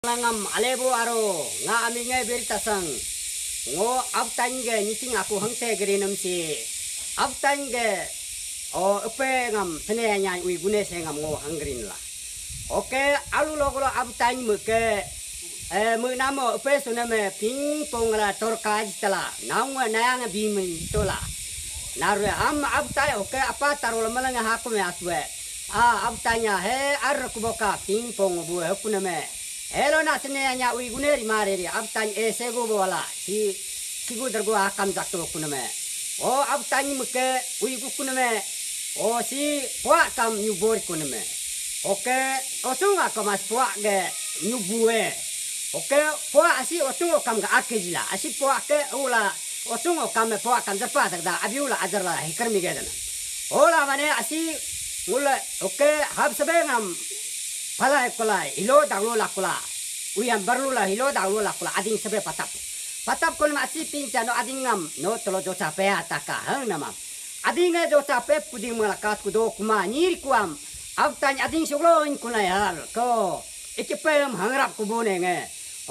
Langam alebo aro nga aminge beritasang ngo abtange niting aku hangte gerinam si abtange o upe ngam senenya ui gune sengam ngo hangrin la. Oke alu logolo abtang muke mu namo upe suname ping pong la torkaj tala nawa nayang bimi tola narwe am abtai oke apa tarul malanga hakume aswe abtanya he ar kuboka ping pong bu hakuname Hello na senenya ui guneri mareri abtany sego bola si sigu dergo akam jakto kuname o abtany muke ui kuname o si puak kam nyubor kuname oke osunga kamas puak ge nyubue oke puak asi osungo kam ga akejila asi puak ke ula osungo kam puak kam jerpa da abiula ajarla hikarmi gedana ola mane asi mula oke hab sebengam palai ilo daglo lakula uyam barlula ilo daglo lakula ading sebe patap kon ma si pinca no ading ngam no tolo jo cape ataka hang nama ading jo cape puding malakat kudo kuma nyir kuam abtany ading suglo in kunai hal ko ikipem hangrap kubune nge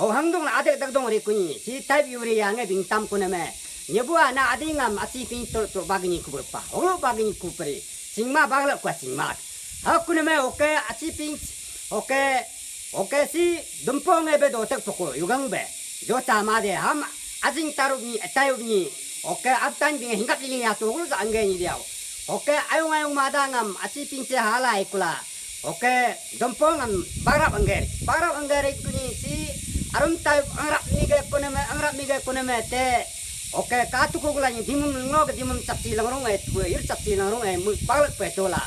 o hangdong na adek dagdong ri kuni si type yuri yang bing tam kuname nyebua na ading ngam asi pin to bagni kuberpa o bagni kupri singma bagla kwa singma hakune me oke asi pin oke si dumpong ebe do tek poko yugang be jo tama de ham ajing tarubni tayubni oke abtan bing hingkat ini ya to gulu angge ni dia oke ayung madangam asi pince halai kula oke dumpong am barap anggere kuni si arum tay angrap ni ge koneme te oke katu ko gula ni dimum ngog dimum sapti langrong yur sapti langrong mu palak pe tola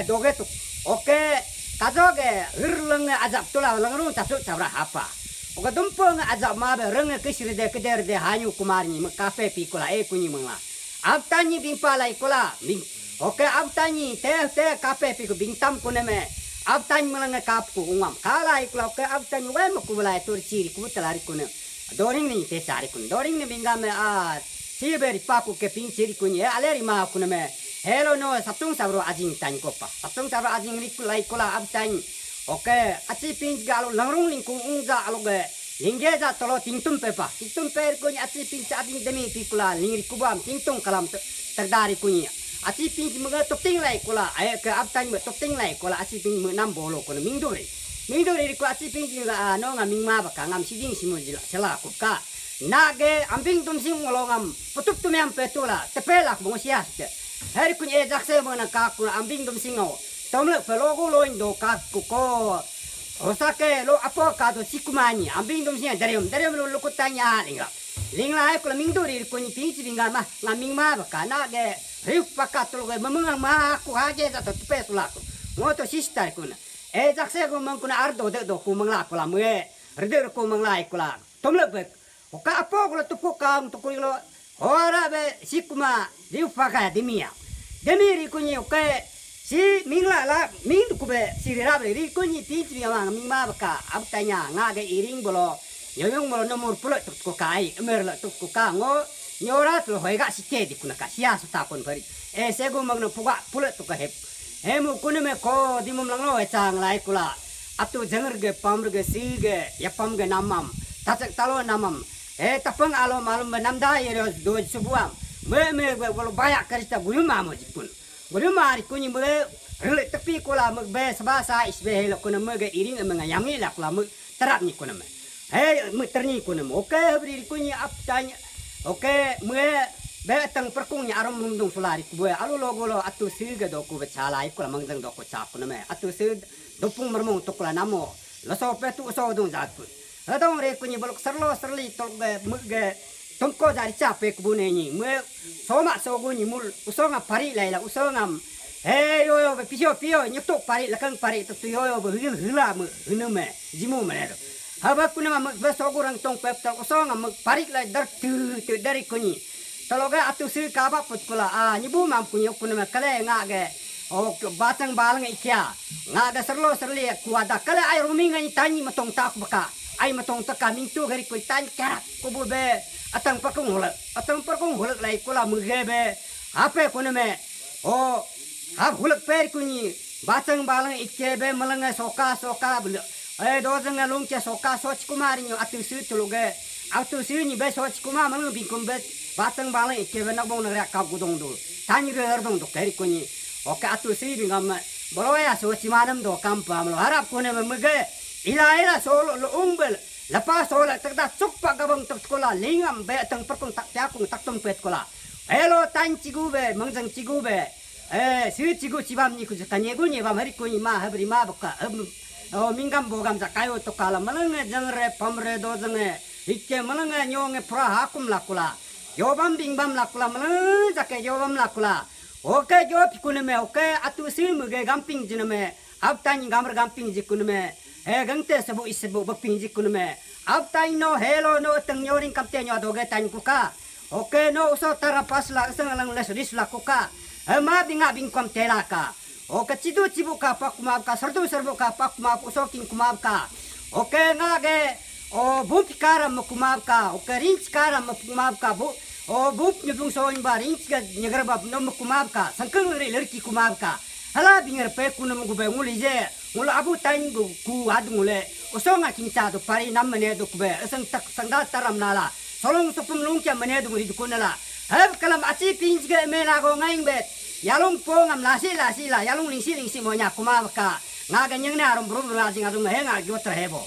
doge tu oke kajoge hirleng ajab tula langrung tasuk sabra apa oke dumpong ajab mabe reng kisir de keder de hanyu kumarni me kafe pikula kunyi mangla abtanyi bimpala ikula bing oke abtanyi te kafe piku bingtam kuneme abtanyi melanga kapku ungam kala ikula oke abtanyi we makubula tur ciri kubutalari kunem doring ni te cari kun doring ni bingame siberi paku ke ping ciri kunyi aleri ma kuneme Hello no satung sabro ajing tany kopa satung sabro ajing rikulai kola abtany oke aci pinj galo langrung lingkung ungza aloge linggeja tolo tingtum pepa tingtum per kunya aci pinj ading demi pikula lingri kubam tingtung kalam terdari kunya aci pinj mga topting lai kola ay ke abtany me topting lai kola aci pinj me nam bolo kola mingdori riku aci pinj nga no nga mingma baka ngam siding simujila sela kuka nage ambing tumsing ngolongam putuk tumiam petula tepelak bongsias Hari kunya jakse mana kaku ambing dum singo. Tomle pelogo loin do kaku ko. Osake lo apa kado sikumani ambing dum singa darium lo kutanya linga. Linga ay kula mingdori kunya pinci binga mah ngaming ma bakana ge riuk pakatul ge memengang ma aku haje ta tepesulaku. Ngoto sistar kuna. Jakse ko mangkuna ardo de do ku mangla kula mue. Reder ko mangla kula. Tomle be. Oka apa kula tupuk kang tukul lo ora be sikuma riu paka demia demiri kunyi oke si mingla la ming kube sirirabe ri kunyi pinci nga mingma baka abtanya ngage iring bolo yoyong bolo nomor pulot tuk kai emerla tuk kango nyora tu hoiga sike di kuna kasia sutakon bari sego magno puga pulot tuk hep emu kuneme ko dimum langno chang lai kula atu jangerge pamrge sige yapamge namam tasak talo namam tapang alo malum benamda yero do subuam me bolo bayak karista guluma mo jikun guluma ri kunyi me rele tepi kola me be sabasa isbe helo kuna me ge iring me ngayangi la kula me terap ni kuna me me terni kuna me oke bri kunyi aptanya oke me be tang perkungnya arom mundung sulari ku be alo logolo atu siga do ku be chalai kula mangdang do ko chap kuna me atu sid dopung mermong to kula namo laso petu so dong jatun Hadong re kunyi bolok serli tolge muge tongko jari cape kubune ni me soma sogunyi mul usonga pari laila usonga yo pio nyotok pari lakang pari tu yo hila me hinume jimu me haba kuna me besogurang tong pep tol usonga me pari la dar tu dari kunyi tologa atu sil kaba put kula nyibu mam kunyi kuna me kale ngage batang balang ikia ngage serli kuada kale ay ruminga ni tani matong tak baka ay matong taka mintu gari ko tan karak ko be atang pakung hulak lai kula mugebe ape kono me hulak per kunyi batang balang ikebe malanga soka dozeng ngalung ke soka soch kumari nyo atu su tuluge atu su ni be soch kuma mang bingkum be batang bala ke be nak bong nak ka gudong do tani re herdong do kari kuni oke atu su bingam boroya soch manam do kampa amlo harap kone mege ila solo lo umbel lepas sola takda sukpa gabang tak sekolah lingam be tang perkung tak yakung tak tompet sekolah elo tan cigu be mangjang cigu be su cigu cibam ni ku tanya gu ni ba mari ku ni ma habri ma baka minggam bogam zakayo to kala malanga jangre pamre dozenge ikke malanga nyonge pra hakum lakula yobam bingbam lakula malanga zake yobam lakula oke jo pikune me oke atu sim ge gamping jiname abtani gamar gamping jikune me gangte sebu isebu baping jikune me abtai no hello no teng nyoring kapte nyo doge tan kuka oke no uso tarapas la sengalang lesudis lakuka ma binga bingkom telaka oke cidu cibu kapak kumabka serdu serbu kapak kumab usokin kumabka oke ngage bump karam kumabka oke rinch karam kumabka bump nyubung soin ba rinch ga nyagrabab no kumabka sangkeng lerki kumabka hala binger pe kunum gube ngulije ngul abu tain ku ad ngule usonga kinca do pari nam mene do kube sang tak sangda taram nala solong supum lungkya mene do nguri kunala heb kalam aci pinch ga mena go ngaing bet yalung pongam lasi la yalung lingsi monya kumabka ngaga nyeng na arum brum rajing adung henga gyotra hebo